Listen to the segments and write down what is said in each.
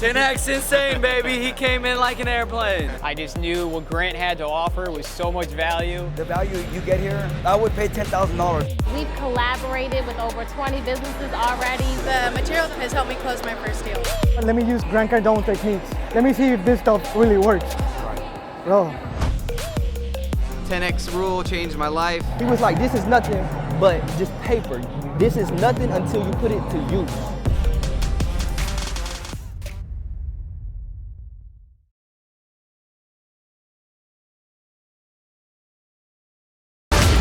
10X insane, baby. He came in like an airplane. I just knew what Grant had to offer was so much value. The value you get here, I would pay $10,000. We've collaborated with over 20 businesses already. The material has helped me close my first deal. Let me use Grant Cardone techniques. Let me see if this stuff really works. Bro. 10X rule changed my life. He was like, this is nothing but just paper. This is nothing until you put it to use.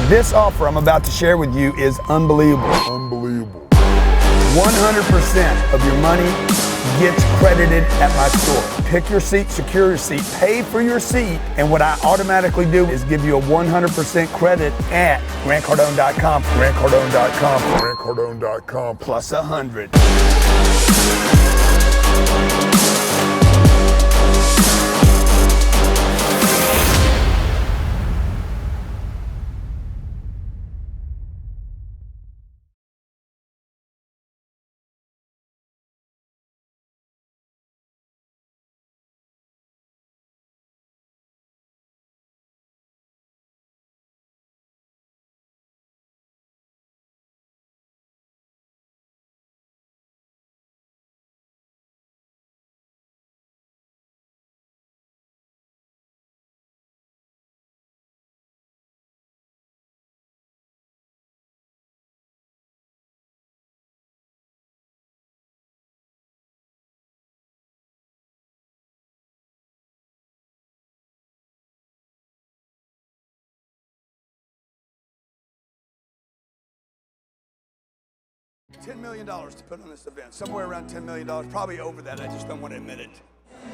This offer I'm about to share with you is unbelievable. Unbelievable. 100% of your money gets credited at my store. Pick your seat, secure your seat, pay for your seat, and what I automatically do is give you a 100% credit at grantcardone.com. grantcardone.com. grantcardone.com plus 100. $10 million to put on this event, somewhere around $10 million, probably over that, I just don't want to admit it.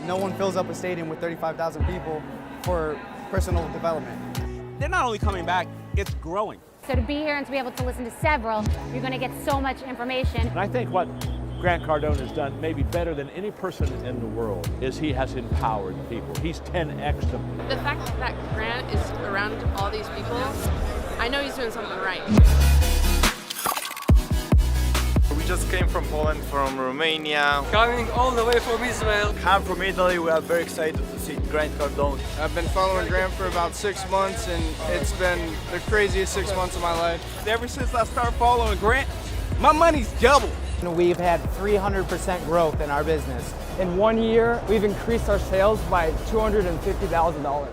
No one fills up a stadium with 35,000 people for personal development. They're not only coming back, it's growing. So to be here and to be able to listen to several, you're going to get so much information. And I think what Grant Cardone has done maybe better than any person in the world is he has empowered people. He's 10X'd them. The fact that Grant is around all these people, I know he's doing something right. We just came from Poland, from Romania. Coming all the way from Israel. I'm from Italy. We are very excited to see Grant Cardone. I've been following Grant for about 6 months, and it's been the craziest 6 months of my life. Ever since I started following Grant, my money's doubled. We've had 300% growth in our business. In 1 year, we've increased our sales by $250,000.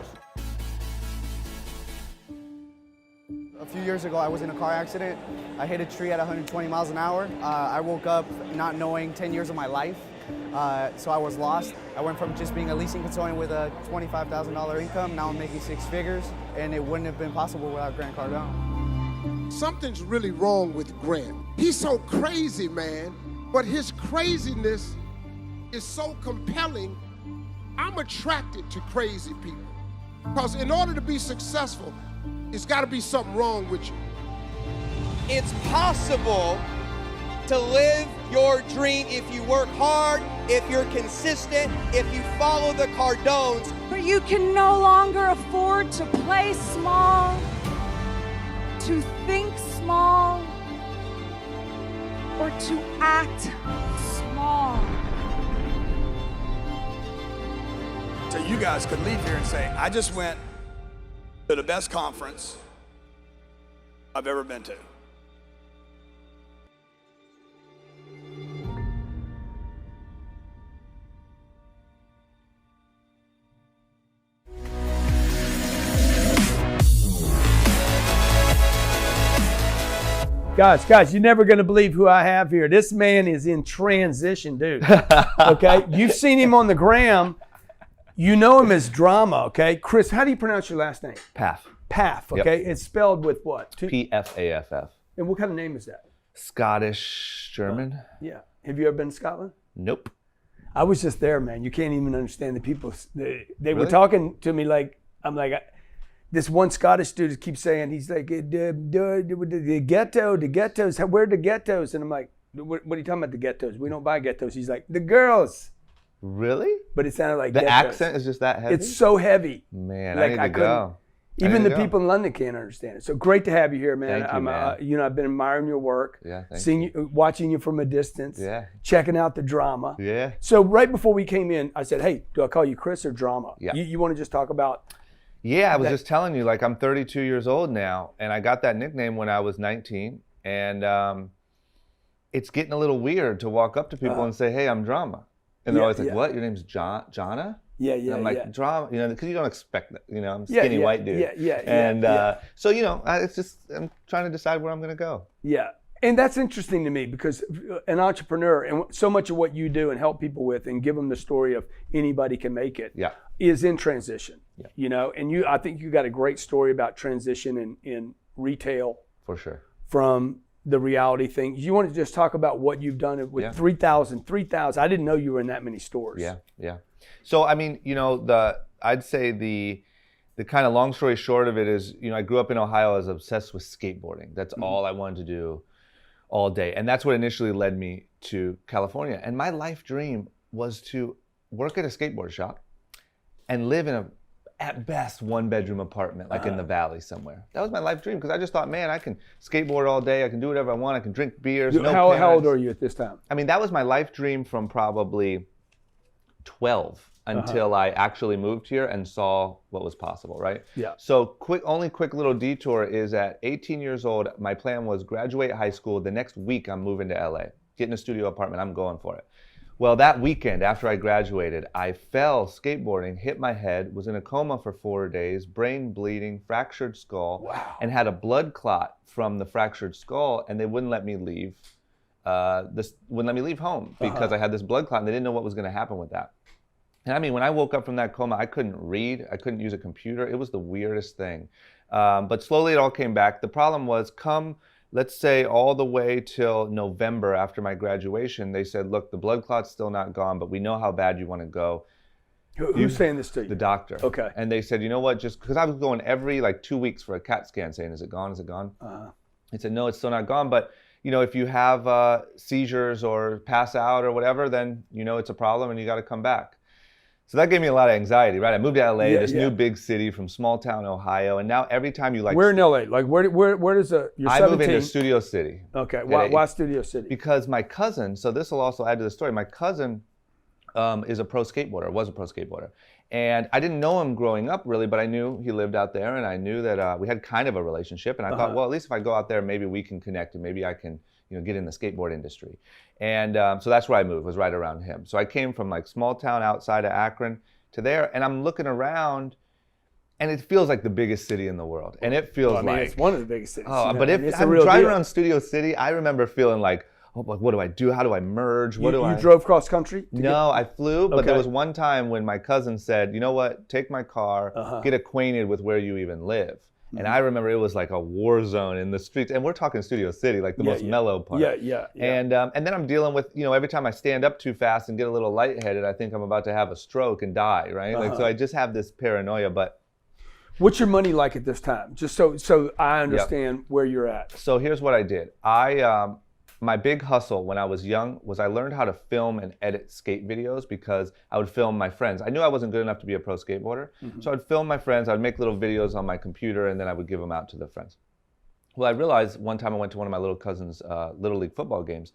A few years ago, I was in a car accident. I hit a tree at 120 miles an hour. I woke up not knowing 10 years of my life, so I was lost. I went from just being a leasing consultant with a $25,000 income, now I'm making 6 figures, and it wouldn't have been possible without Grant Cardone. Something's really wrong with Grant. He's so crazy, man, but his craziness is so compelling. I'm attracted to crazy people, because in order to be successful, it's got to be something wrong with you. It's possible to live your dream if you work hard, if you're consistent, if you follow the Cardones. But you can no longer afford to play small, to think small, or to act small. So you guys could leave here and say, I just went to the best conference I've ever been to. Guys, you're never going to believe who I have here. This man is in transition, dude. Okay? You've seen him on the gram. You know him as Drama, okay? Chris, how do you pronounce your last name? Pfaff. Pfaff, okay? Yep. It's spelled with what? P-F-A-F-F. And what kind of name is that? Scottish, German. Yeah. Have you ever been to Scotland? Nope. I was just there, man. You can't even understand the people. They Really? were talking to me like, I'm like, this one Scottish dude keeps saying, he's like, the ghettos, where are the ghettos? And I'm like, what are you talking about, the ghettos? We don't buy ghettos. He's like, the girls. Really? But it sounded like the ghettos. accent is just that heavy? It's so heavy. Man, like, I need to go. Even the people in London can't understand it. So great to have you here, man. Thank you, man. You know, I've been admiring your work. Yeah, seeing you, watching you from a distance. Yeah. Checking out the drama. Yeah. So right before we came in, I said, hey, do I call you Chris or Drama? Yeah. You want to just talk about? Yeah, I was just telling you, like, I'm 32 years old now, and I got that nickname when I was 19, and it's getting a little weird to walk up to people and say, hey, I'm Drama. And they're always like, what? Your name's Jonna? Yeah. And I'm like, Drama, you know, because you don't expect that. You know, I'm a skinny white dude. So, you know, it's just, I'm trying to decide where I'm going to go. Yeah. And that's interesting to me because an entrepreneur and so much of what you do and help people with and give them the story of anybody can make it is in transition. Yeah. You know, and I think you got a great story about transition in retail. For sure. From the reality thing. You want to just talk about what you've done with 3,000. I didn't know you were in that many stores. Yeah. So, I mean, you know, I'd say the kind of long story short of it is, you know, I grew up in Ohio. I was obsessed with skateboarding. That's all I wanted to do all day. And that's what initially led me to California. And my life dream was to work at a skateboard shop and live in a, at best, 1-bedroom apartment, like in the valley somewhere. That was my life dream because I just thought, man, I can skateboard all day. I can do whatever I want. I can drink beers. How old are you at this time? I mean, that was my life dream from probably 12 until I actually moved here and saw what was possible, right? Yeah. So quick little detour is at 18 years old, my plan was graduate high school. The next week I'm moving to LA, getting a studio apartment. I'm going for it. Well, that weekend after I graduated, I fell skateboarding, hit my head, was in a coma for 4 days, brain bleeding, fractured skull, and had a blood clot from the fractured skull, and they wouldn't let me leave. Wouldn't let me leave home because I had this blood clot, and they didn't know what was going to happen with that. And I mean, when I woke up from that coma, I couldn't read, I couldn't use a computer. It was the weirdest thing. But slowly it all came back. The problem was let's say all the way till November after my graduation, they said, look, the blood clot's still not gone, but we know how bad you want to go. Who's saying this to you? The doctor. Okay. And they said, you know what, just because I was going every 2 weeks for a CAT scan saying, is it gone, is it gone? They said, no, it's still not gone, but you know, if you have seizures or pass out or whatever, then you know it's a problem and you got to come back. So that gave me a lot of anxiety, right? I moved to LA, this new big city from small town Ohio, and now every time you Where in LA? Like where does you're 17? I moved into Studio City. Okay, why Studio City? Because my cousin, so this will also add to the story, my cousin is a pro skateboarder, was a pro skateboarder. And I didn't know him growing up really, but I knew he lived out there and I knew that we had kind of a relationship. And I thought, well, at least if I go out there, maybe we can connect and maybe I can get in the skateboard industry. And so that's where I moved, was right around him. So I came from small town outside of Akron to there, and I'm looking around, and it feels like the biggest city in the world. And it feels it's one of the biggest cities. But if I'm driving around Studio City, I remember feeling like, oh, what do I do? How do I merge? You drove cross country? No, I flew, but there was one time when my cousin said, you know what, take my car, get acquainted with where you even live. And I remember it was like a war zone in the streets. And we're talking Studio City, like the most mellow part. Yeah. And then I'm dealing with, every time I stand up too fast and get a little lightheaded, I think I'm about to have a stroke and die, right? So I just have this paranoia, but. What's your money like at this time? Just so I understand where you're at. So here's what I did. My big hustle when I was young was I learned how to film and edit skate videos because I would film my friends. I knew I wasn't good enough to be a pro skateboarder, so I'd film my friends, I'd make little videos on my computer, and then I would give them out to the friends. Well, I realized one time I went to one of my little cousin's Little League football games.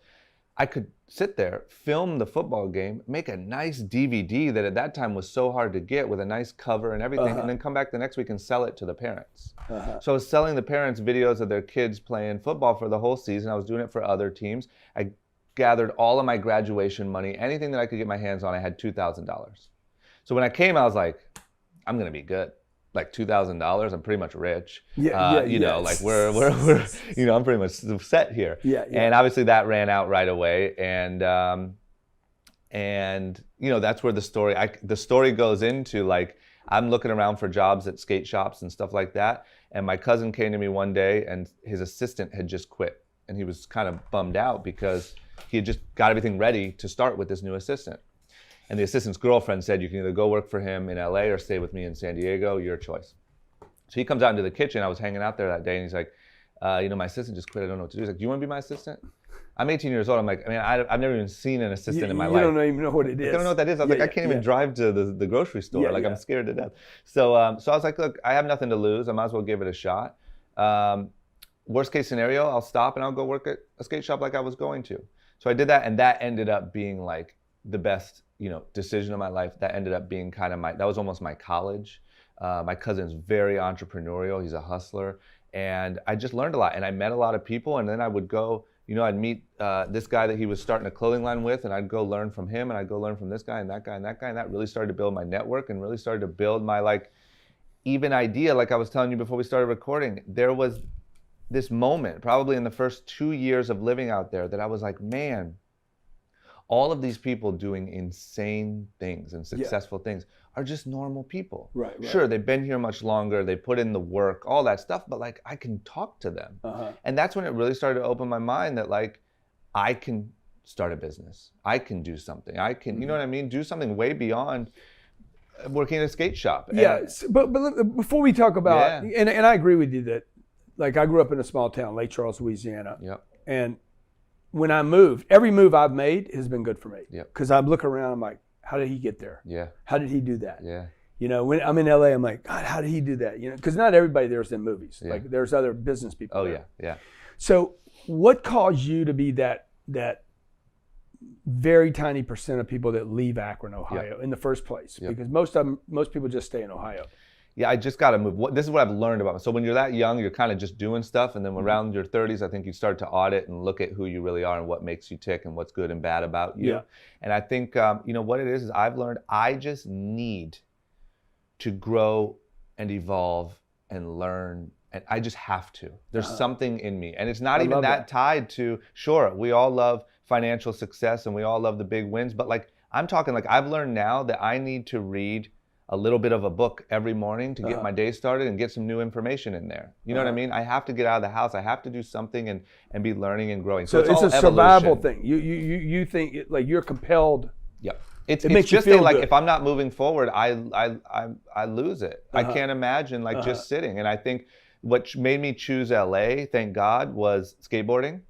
I could sit there, film the football game, make a nice DVD that at that time was so hard to get with a nice cover and everything, and then come back the next week and sell it to the parents. So I was selling the parents videos of their kids playing football for the whole season. I was doing it for other teams. I gathered all of my graduation money, anything that I could get my hands on. I had $2,000. So when I came, I was like, I'm gonna be good. Like $2,000, I'm pretty much rich. Like we're I'm pretty much set here. And obviously that ran out right away, and that's where the story goes into, like, I'm looking around for jobs at skate shops and stuff like that, and my cousin came to me one day, and his assistant had just quit, and he was kind of bummed out because he had just got everything ready to start with this new assistant. And the assistant's girlfriend said, you can either go work for him in LA or stay with me in San Diego, your choice. So he comes out into the kitchen. I was hanging out there that day, and he's like, my assistant just quit. I don't know what to do. He's like, do you want to be my assistant? I'm 18 years old. I'm like, I mean, I've never even seen an assistant in my life. You don't even know what it is. I don't know what that is. I was like, I can't even drive to the grocery store. I'm scared to death. So I was like, look, I have nothing to lose. I might as well give it a shot. Worst case scenario, I'll stop and I'll go work at a skate shop like I was going to. So I did that, and that ended up being like the best, decision of my life. That ended up being that was almost my college. My cousin's very entrepreneurial. He's a hustler. And I just learned a lot, and I met a lot of people, and then I would go, I'd meet this guy that he was starting a clothing line with, and I'd go learn from him, and I'd go learn from this guy and that guy and that guy, and that really started to build my network and really started to build my even idea. Like I was telling you before we started recording, there was this moment probably in the first 2 years of living out there that I was like, man, all of these people doing insane things and successful things are just normal people. Right. Sure, they've been here much longer, they put in the work, all that stuff, but I can talk to them. And that's when it really started to open my mind that I can start a business. I can do something. I can, you know what I mean? Do something way beyond working at a skate shop. But before we talk about, and I agree with you that, I grew up in a small town, Lake Charles, Louisiana. Yep. And when I moved, every move I've made has been good for me. Yep. Because I look around, I'm like, how did he get there? Yeah. How did he do that? Yeah. When I'm in LA, I'm like, God, how did he do that? Because not everybody there's in movies. Yeah. There's other business people. Oh, there. yeah. So what caused you to be that very tiny percent of people that leave Akron, Ohio in the first place? Because most people just stay in Ohio. Yeah, I just got to move. This is what I've learned about. So when you're that young, you're kind of just doing stuff. And then around your 30s, I think you start to audit and look at who you really are and what makes you tick and what's good and bad about you. Yeah. And I think, what it is I've learned I just need to grow and evolve and learn. And I just have to. There's something in me. And it's not even that tied to, sure, we all love financial success and we all love the big wins. But I'm talking I've learned now that I need to read a little bit of a book every morning to get my day started and get some new information in there. You know what I mean? I have to get out of the house. I have to do something and be learning and growing. So it's a survival thing. You think you're compelled. Yep. It makes just you feel good. if I'm not moving forward, I lose it. I can't imagine just sitting. And I think what made me choose LA, thank God, was skateboarding,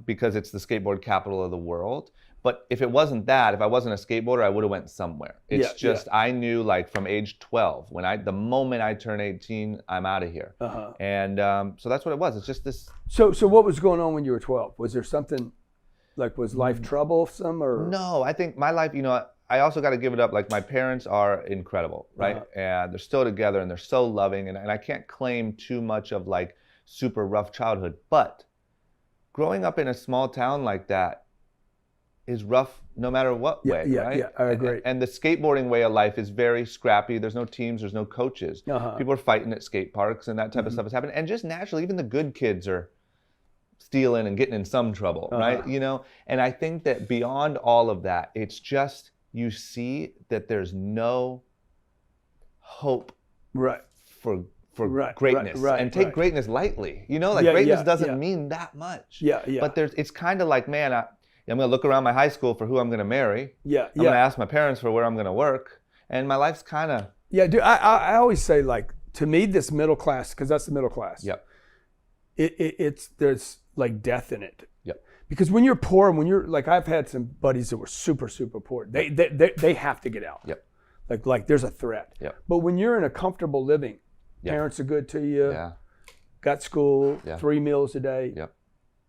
because it's the skateboard capital of the world. But if it wasn't that, if I wasn't a skateboarder, I would have went somewhere. It's just I knew from age 12, the moment I turn 18, I'm out of here. And so that's what it was. It's just this. So what was going on when you were 12? Was there something was life troublesome or? No, I think my life. I also got to give it up. My parents are incredible, right? And they're still together and they're so loving. And I can't claim too much of super rough childhood, but growing up in a small town like that is rough no matter what way, right? Yeah, I agree. And the skateboarding way of life is very scrappy. There's no teams, there's no coaches. People are fighting at skate parks and that type of stuff is happening. And just naturally, even the good kids are stealing and getting in some trouble, right? And I think that beyond all of that, it's just you see that there's no hope for greatness, and take greatness lightly. Greatness doesn't mean that much. But it's kind of man, I'm going to look around my high school for who I'm going to marry. I'm going to ask my parents for where I'm going to work. And my life's kind of... Yeah, dude, I always say, to me, this middle class, because that's the middle class. Yep. There's death in it. Yep. Because when you're poor, when you're I've had some buddies that were super, super poor. They have to get out. Yep. There's a threat. Yep. But when you're in a comfortable living, parents are good to you. Yeah. Got school, 3 meals a day. Yep.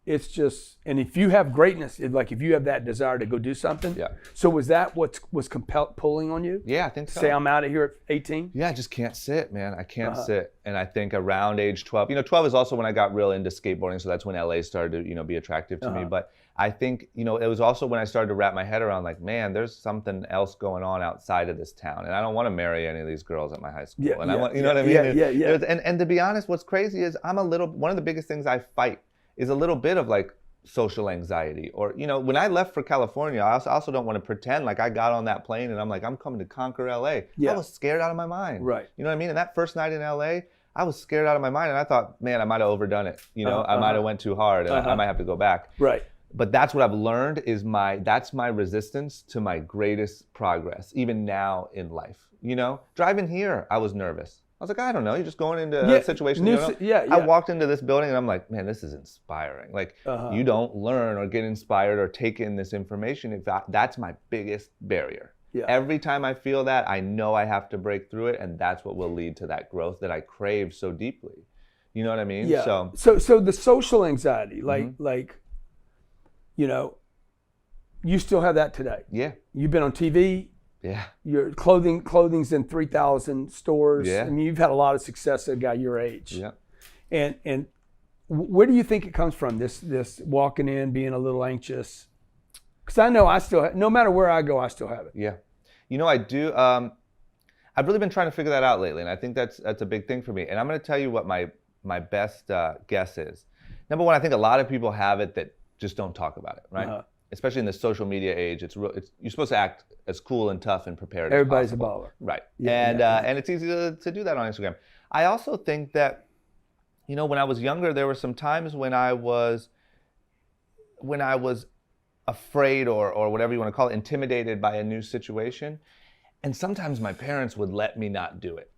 It's just, and if you have greatness, if you have that desire to go do something. Yeah. So was that what was pulling on you? Yeah, I think so. Say I'm out of here at 18? Yeah, I just can't sit, man. I can't sit. And I think around age 12, 12 is also when I got real into skateboarding. So that's when LA started to, be attractive to me. But I think, it was also when I started to wrap my head around man, there's something else going on outside of this town. And I don't want to marry any of these girls at my high school. I want, you know what I mean? Yeah. And to be honest, what's crazy is one of the biggest things I fight is a little bit of social anxiety. Or, when I left for California, I also don't want to pretend I got on that plane and I'm I'm coming to conquer LA. I was scared out of my mind. Right. You know what I mean? And that first night in LA, I was scared out of my mind and I thought, man, I might have overdone it. I might have went too hard and I might have to go back. Right. But that's what I've learned is that's my resistance to my greatest progress, even now in life. Driving here, I was nervous. I was like, I don't know. You're just going into a situation. I walked into this building and I'm like, man, this is inspiring. Like, you don't learn or get inspired or take in this information. That's my biggest barrier. Yeah. Every time I feel that, I know I have to break through it, and that's what will lead to that growth that I crave so deeply. You know what I mean? Yeah. So the social anxiety, like, you know, you still have that today. Yeah. You've been on TV. Yeah. Your clothing's in 3,000 stores. Yeah. I mean, you've had a lot of success at a guy your age. Yeah. And where do you think it comes from? This walking in, being a little anxious? Because I know I still, no matter where I go, I still have it. Yeah. You know, I do. I've really been trying to figure that out lately, and I think that's a big thing for me. And I'm going to tell you what my best guess is. Number one, I think a lot of people have it that just don't talk about it, right? Especially in the social media age, you're supposed to act as cool and tough and prepared Everybody's as possible. a baller. Right. Yeah, and it's easy to do that on Instagram. I also think that, you know, when I was younger, there were some times when I was afraid or whatever you want to call it, intimidated by a new situation. And sometimes my parents would let me not do it.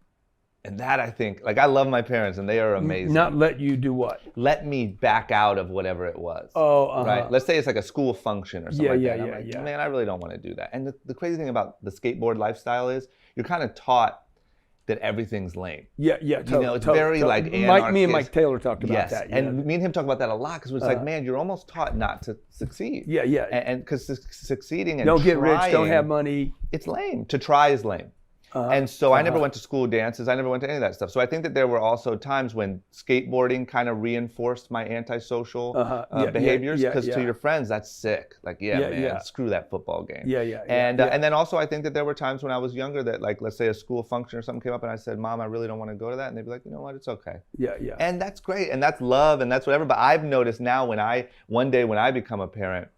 And that, I think, like, I love my parents and they are amazing. Not let you do what? Let me back out of whatever it was. Oh, right. Let's say it's like a school function or something like that. I'm like, yeah. Man, I really don't want to do that. And the crazy thing about the skateboard lifestyle is you're kind of taught that everything's lame. Yeah, totally. You know, it's very like anarchist. Me and Mike Taylor talked about that. Yes, and me and him talk about that a lot because it's like, man, you're almost taught not to succeed. Yeah. And because succeeding and don't get rich, trying, don't have money. It's lame. To try is lame. And so I never went to school dances. I never went to any of that stuff. So I think that there were also times when skateboarding kind of reinforced my antisocial behaviors. Because to your friends, that's sick. Like, man, screw that football game. And then also I think that there were times when I was younger that, like, let's say a school function or something came up and I said, Mom, I really don't want to go to that. And they'd be like, you know what, it's okay. Yeah. And that's great. And that's love and that's whatever. But I've noticed now one day when I become a parent,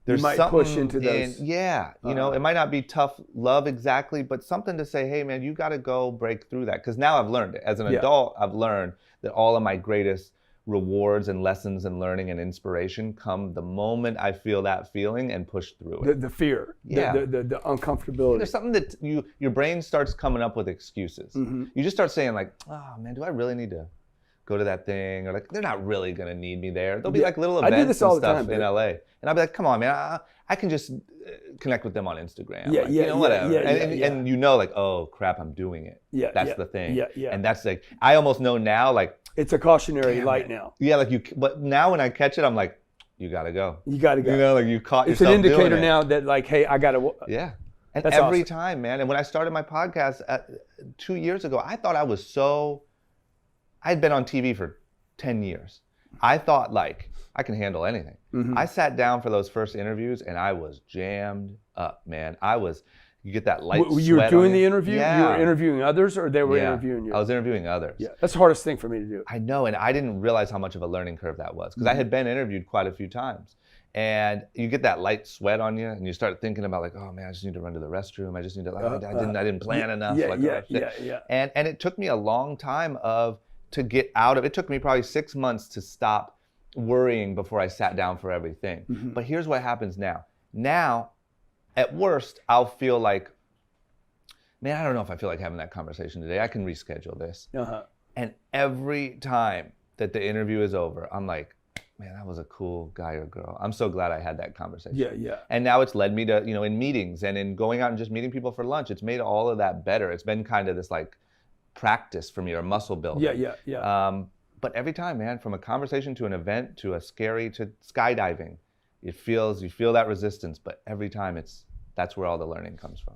there's you might something push into those. You know, it might not be tough love exactly, but something to say, hey, man, you got to go break through that. Because now I've learned it. As an adult, I've learned that all of my greatest rewards and lessons and learning and inspiration come the moment I feel that feeling and push through it. The fear, the uncomfortability. There's something that your brain starts coming up with excuses. You just start saying like, oh, man, do I really need to go to that thing? Or like, they're not really going to need me there. There'll be like little events and stuff in LA. And I'll be like, come on, man, I can just connect with them on Instagram. Whatever. And you know, like, oh crap, I'm doing it. That's the thing. And that's like, I almost know now, like, it's a cautionary light now. Yeah, like but now when I catch it, I'm like, you gotta go. You gotta go. You know, like you caught yourself. It's an indicator doing now that like, hey, I gotta. Yeah. And that's every awesome. time, man. And when I started my podcast 2 years ago, I thought I'd been on TV for 10 years. I thought like I can handle anything. I sat down for those first interviews and I was jammed up, man. You get that light sweat. You were doing the interview? Yeah. You were interviewing others or they were interviewing you? I was interviewing others. Yeah, that's the hardest thing for me to do. I know, and I didn't realize how much of a learning curve that was because I had been interviewed quite a few times. And you get that light sweat on you and you start thinking about like, oh man, I just need to run to the restroom. I just need to, I didn't plan enough. And it took me a long time to get out of it. It took me probably 6 months to stop worrying before I sat down for everything. But here's what happens now. Now, at worst, I'll feel like, man, I don't know if I feel like having that conversation today. I can reschedule this. And every time that the interview is over, I'm like, man, that was a cool guy or girl. I'm so glad I had that conversation. And now it's led me to, you know, in meetings and in going out and just meeting people for lunch, it's made all of that better. It's been kind of this like practice for me or muscle building. But every time, man, from a conversation to an event to a scary to skydiving, you feel that resistance, but every time that's where all the learning comes from.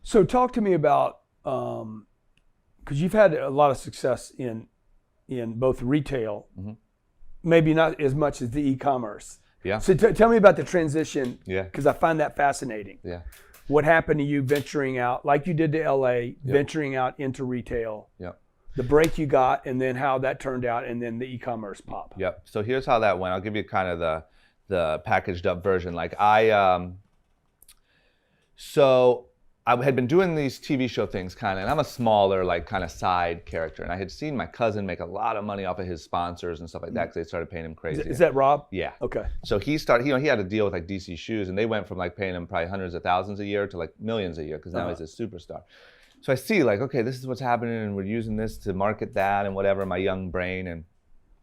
So talk to me about, because you've had a lot of success in both retail, maybe not as much as the e-commerce. So tell me about the transition, because I find that fascinating. What happened to you venturing out, like you did to LA, venturing out into retail? The break you got, and then how that turned out, and then the e-commerce pop. So here's how that went. I'll give you kind of the packaged up version. Like so I had been doing these TV show things kind of, and I'm a smaller like kind of side character, and I had seen my cousin make a lot of money off of his sponsors and stuff like that because they started paying him crazy. Is that Rob? Yeah. Okay. So he started, he had a deal with like DC Shoes, and they went from like paying him probably hundreds of thousands a year to like millions a year because now he's a superstar. So I see like, okay, this is what's happening and we're using this to market that and whatever, my young brain, and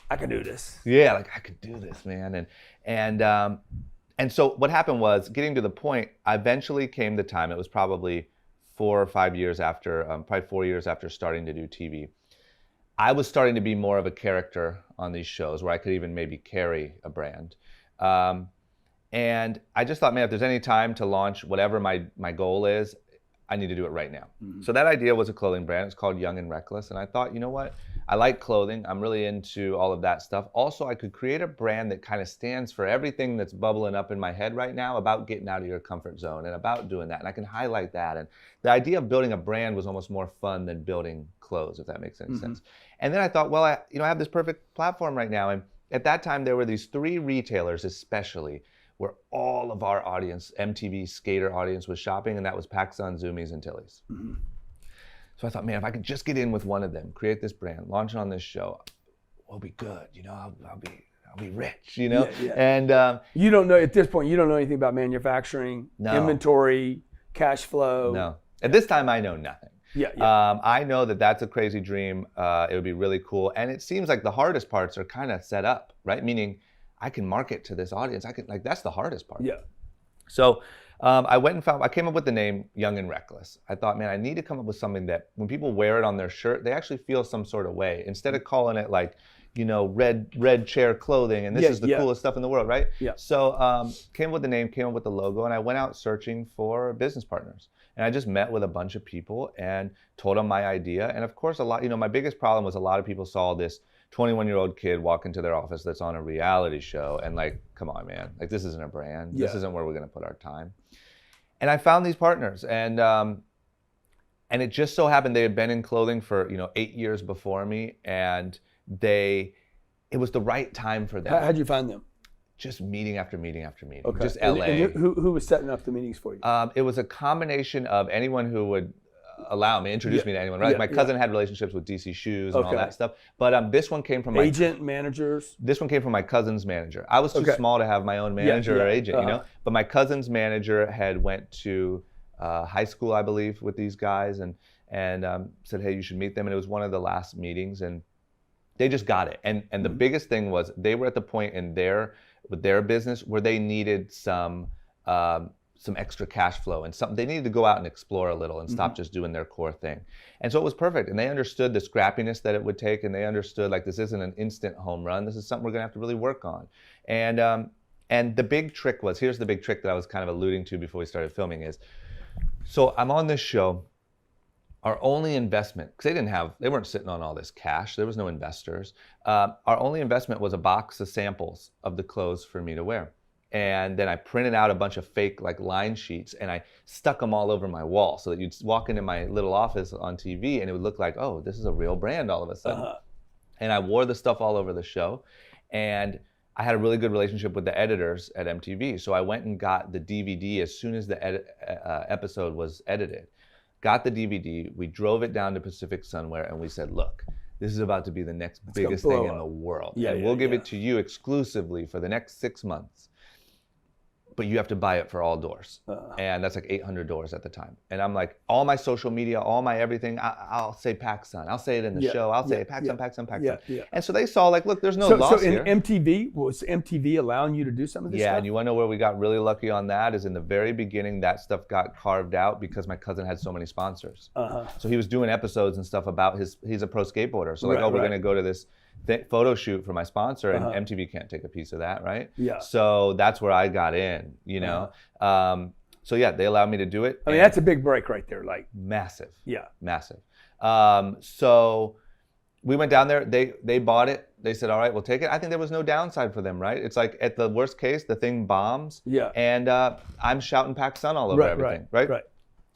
I can do this. Yeah, like I could do this, man. And so what happened was, getting to the point, eventually came the time, it was probably 4 or 5 years after, probably 4 years after starting to do TV. I was starting to be more of a character on these shows where I could even maybe carry a brand. And I just thought, man, if there's any time to launch whatever my goal is, I need to do it right now. Mm-hmm. So that idea was a clothing brand. It's called Young and Reckless. And I thought, you know what? I like clothing. I'm really into all of that stuff. Also, I could create a brand that kind of stands for everything that's bubbling up in my head right now about getting out of your comfort zone and about doing that. And I can highlight that. And the idea of building a brand was almost more fun than building clothes, if that makes any sense. And then I thought, well, I have this perfect platform right now. And at that time, there were these 3 retailers especially where all of our audience, MTV skater audience, was shopping, and that was PacSun, Zoomies, and Tilly's. So I thought, man, if I could just get in with one of them, create this brand, launch it on this show, we'll be good. I'll be rich. And you don't know at this point. You don't know anything about manufacturing, inventory, cash flow. No. At this time, I know nothing. I know that that's a crazy dream. It would be really cool, and it seems like the hardest parts are kind of set up, right? Meaning, I can market to this audience. That's the hardest part. Yeah. So I came up with the name Young and Reckless. I thought, man, I need to come up with something that when people wear it on their shirt, they actually feel some sort of way. Instead of calling it like, red chair clothing and this is the coolest stuff in the world, right? Yeah. So came up with the name, came up with the logo, and I went out searching for business partners. And I just met with a bunch of people and told them my idea. And of course, my biggest problem was a lot of people saw this 21-year-old kid walk into their office that's on a reality show and like, come on, man, like this isn't a brand. This isn't where we're gonna put our time. And I found these partners, and it just so happened they had been in clothing for 8 years before me, and it was the right time for them. How'd you find them? Just meeting after meeting after meeting. Okay. Just LA. And who was setting up the meetings for you? It was a combination of anyone who would introduce me to anyone, right? My cousin had relationships with DC Shoes and all that stuff. But this one came from my agent, managers. This one came from my cousin's manager. I was too small to have my own manager or agent, But my cousin's manager had went to high school, I believe, with these guys, and said, hey, you should meet them. And it was one of the last meetings, and they just got it. And the biggest thing was they were at the point with their business where they needed some extra cash flow and they needed to go out and explore a little and stop just doing their core thing. And so it was perfect. And they understood the scrappiness that it would take, and they understood like this isn't an instant home run. This is something we're gonna have to really work on. And the big trick was, here's the big trick that I was kind of alluding to before we started filming is, so I'm on this show. Our only investment, because they weren't sitting on all this cash, there was no investors. Our only investment was a box of samples of the clothes for me to wear. And then I printed out a bunch of fake like line sheets and I stuck them all over my wall so that you'd walk into my little office on TV and it would look like, oh, this is a real brand all of a sudden. And I wore the stuff all over the show. And I had a really good relationship with the editors at MTV. So I went and got the DVD as soon as the episode was edited. Got the DVD, we drove it down to Pacific Sunwear, and we said, look, this is about to be the next biggest thing in the world. And we'll give it to you exclusively for the next 6 months. But you have to buy it for all doors. And that's like 800 doors at the time. And I'm like, all my social media, all my everything, I'll say PacSun. I'll say it in the show. I'll say PacSun, PacSun, PacSun. And so they saw like, look, there's no loss here. So in MTV, was MTV allowing you to do some of this stuff? Yeah, and you want to know where we got really lucky on that is in the very beginning, that stuff got carved out because my cousin had so many sponsors. So he was doing episodes and stuff about he's a pro skateboarder. So like, we're going to go to this photo shoot for my sponsor, and MTV can't take a piece of that, right? Yeah. So that's where I got in, So yeah, they allowed me to do it. I mean, that's a big break right there, like massive. Yeah. Massive. So we went down there. They bought it. They said, all right, we'll take it. I think there was no downside for them, right? It's like at the worst case, the thing bombs. Yeah. And I'm shouting PacSun all over everything, right?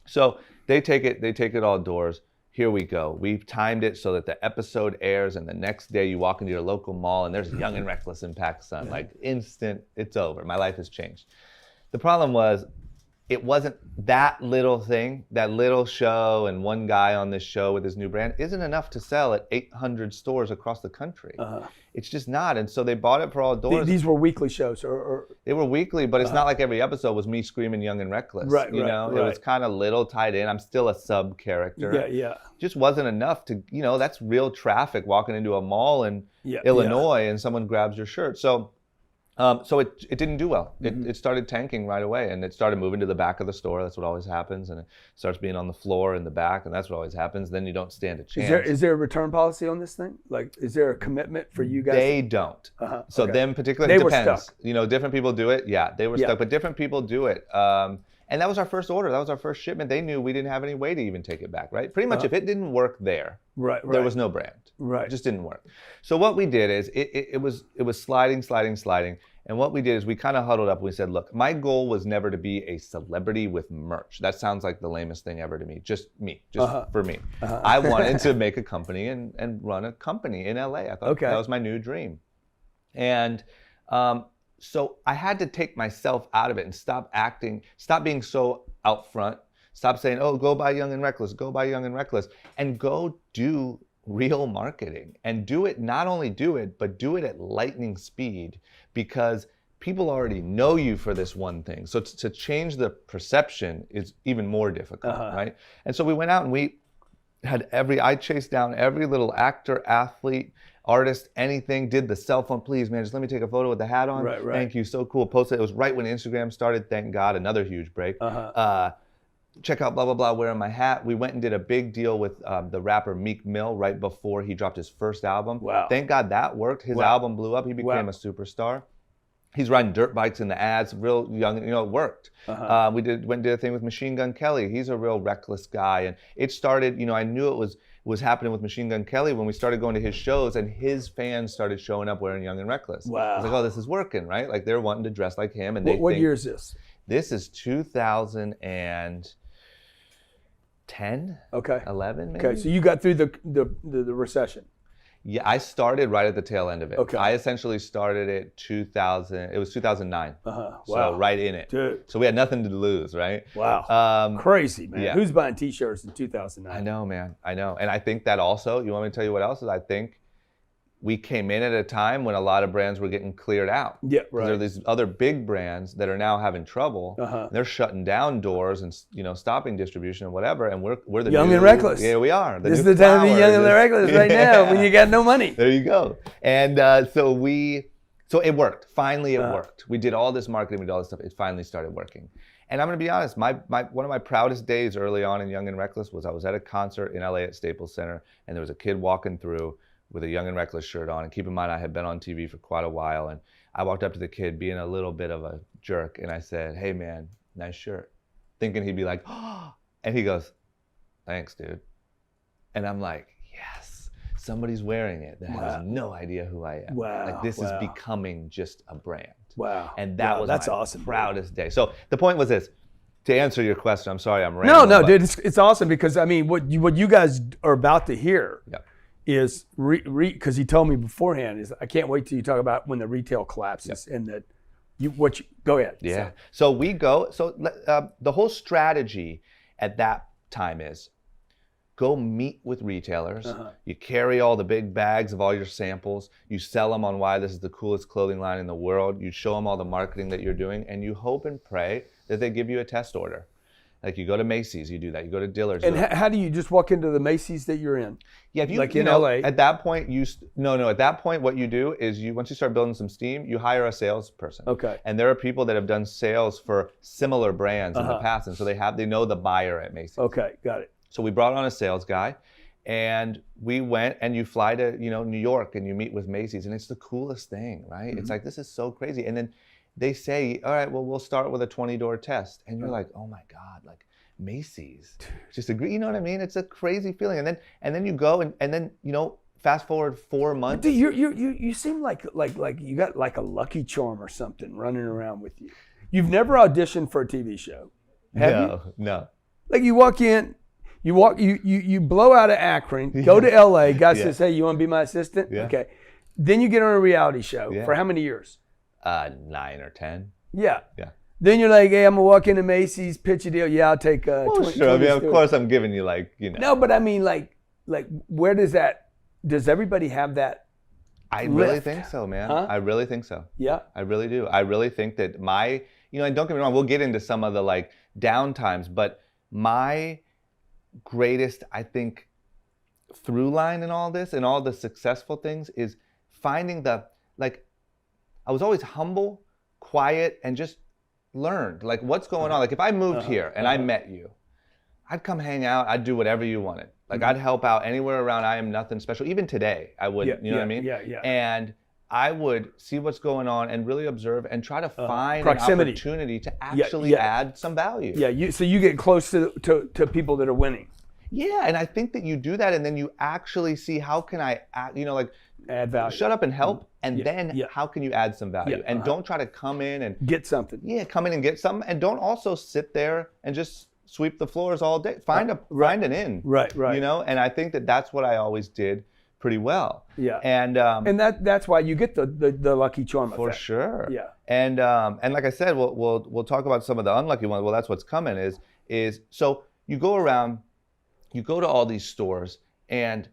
So they take it all doors. Here we go. We've timed it so that the episode airs and the next day you walk into your local mall and there's Young and Reckless in PacSun. Like instant, it's over. My life has changed. The problem was it wasn't that little thing, that little show and one guy on this show with his new brand isn't enough to sell at 800 stores across the country. It's just not. And so they bought it for all doors. These were weekly shows, or they were weekly, but it's not like every episode was me screaming young and reckless. Right, you know, it was kind of little tied in. I'm still a sub character. Yeah. Just wasn't enough to, you know, that's real traffic walking into a mall in Illinois and someone grabs your shirt. So it didn't do well. It started tanking right away, and it started moving to the back of the store. That's what always happens, and it starts being on the floor in the back, and that's what always happens. Then you don't stand a chance. Is there a return policy on this thing? Like, is there a commitment for you guys? They don't. So them particularly, it depends. You know, different people do it. Yeah, they were stuck, but different people do it. And that was our first order. That was our first shipment. They knew we didn't have any way to even take it back, right? Pretty much if it didn't work there, there was no brand. It just didn't work. So what we did is it was sliding. And what we did is we kind of huddled up and we said, look, my goal was never to be a celebrity with merch. That sounds like the lamest thing ever to me. Just for me. I wanted to make a company and run a company in LA. I thought that was my new dream. And so I had to take myself out of it and stop being so out front, stop saying, oh, go buy Young and Reckless, and go do real marketing and do it, not only do it, but do it at lightning speed, because people already know you for this one thing. So to change the perception is even more difficult, right? And so we went out and we had I chased down every little actor, athlete, artist, anything, did the cell phone, please, man, just let me take a photo with the hat on. Right. Thank you, so cool. Posted, it was right when Instagram started, thank God, another huge break. Check out blah, blah, blah, wearing my hat. We went and did a big deal with the rapper Meek Mill right before he dropped his first album. Wow. Thank God that worked. His album blew up. He became a superstar. He's riding dirt bikes in the ads, real young, you know, it worked. We went and did a thing with Machine Gun Kelly. He's a real reckless guy. And it started, you know, I knew it was happening with Machine Gun Kelly when we started going to his shows and his fans started showing up wearing Young and Reckless. Wow. I was like, oh, this is working, right? Like they're wanting to dress like him. And what year is this? This is 2010, 11 maybe. Okay, so you got through the recession. Yeah, I started right at the tail end of it. Okay. I essentially started it it was 2009. Wow. So right in it. Dude. So we had nothing to lose, right? Wow. Crazy, man. Yeah. Who's buying t-shirts in 2009? I know, man. I know. And I think that also, you want me to tell you what else is? I think we came in at a time when a lot of brands were getting cleared out. Yeah, right. There are these other big brands that are now having trouble. They're shutting down doors and, you know, stopping distribution and whatever. And we're the Young new, and Reckless. Yeah, we are. This is the time to be Young and Reckless right now when you got no money. There you go. And so it worked. Finally, it worked. We did all this marketing, we did all this stuff. It finally started working. And I'm going to be honest, one of my proudest days early on in Young and Reckless was I was at a concert in LA at Staples Center, and there was a kid walking through with a Young and Reckless shirt on. And keep in mind, I had been on TV for quite a while. And I walked up to the kid being a little bit of a jerk. And I said, hey man, nice shirt. Thinking he'd be like, oh, and he goes, thanks, dude. And I'm like, yes, somebody's wearing it that has no idea who I am. Wow. Like this is becoming just a brand. Wow. And that was that's my awesome, proudest day. So the point was this. To answer your question, I'm sorry I'm rambling. No, dude, it's awesome because I mean, what you guys are about to hear is because he told me beforehand is I can't wait till you talk about when the retail collapses and that go ahead. Yeah. So we go. So the whole strategy at that time is go meet with retailers. You carry all the big bags of all your samples. You sell them on why this is the coolest clothing line in the world. You show them all the marketing that you're doing, and you hope and pray that they give you a test order. Like you go to Macy's, you do that. You go to Dillard's. And how do you just walk into the Macy's that you're in? Yeah, if you like you in know, LA. At that point, at that point, what you do is once you start building some steam, you hire a salesperson. Okay. And there are people that have done sales for similar brands in the past, and so they know the buyer at Macy's. Okay, got it. So we brought on a sales guy, and we went, and you fly to New York, and you meet with Macy's, and it's the coolest thing, right? It's like, this is so crazy. And then they say, all right, well, we'll start with a 20-door test, and you're like, oh my God, like Macy's, just agree. You know what I mean? It's a crazy feeling. And then you go, and then fast forward 4 months. Dude, you seem like you got like a Lucky Charm or something running around with you. You've never auditioned for a TV show, have you? No. Like you walk in. You blow out of Akron, go to LA, guy says, hey, you want to be my assistant? Yeah. Okay. Then you get on a reality show for how many years? 9 or 10. Yeah. Yeah. Then you're like, hey, I'm gonna walk into Macy's, pitch a deal. Yeah, I'll take. Well, sure. I mean, of course, I'm giving you like, you know. No, but I mean, like, where does that? Does everybody have that? I really think so, man. Huh? I really think so. Yeah. I really do. I really think that and don't get me wrong, we'll get into some of the like down times, but my greatest, I think, through line in all this and all the successful things is finding I was always humble, quiet, and just learned like what's going on. Like if I moved here and I met you, I'd come hang out, I'd do whatever you wanted. Like I'd help out anywhere around. I am nothing special. Even today, I would, you know what I mean? Yeah. And I would see what's going on and really observe and try to find an opportunity to actually add some value. Yeah, so you get close to people that are winning. Yeah, and I think that you do that, and then you actually see how can I, add value. Shut up and help, and then how can you add some value? And don't try to come in and get something. Yeah, come in and get something, and don't also sit there and just sweep the floors all day. Find an in. Right. You know, and I think that that's what I always did pretty well. Yeah. And that's why you get the lucky charm effect. For sure. Yeah. And like I said, we'll talk about some of the unlucky ones. Well, that's what's coming is so you go around, you go to all these stores, and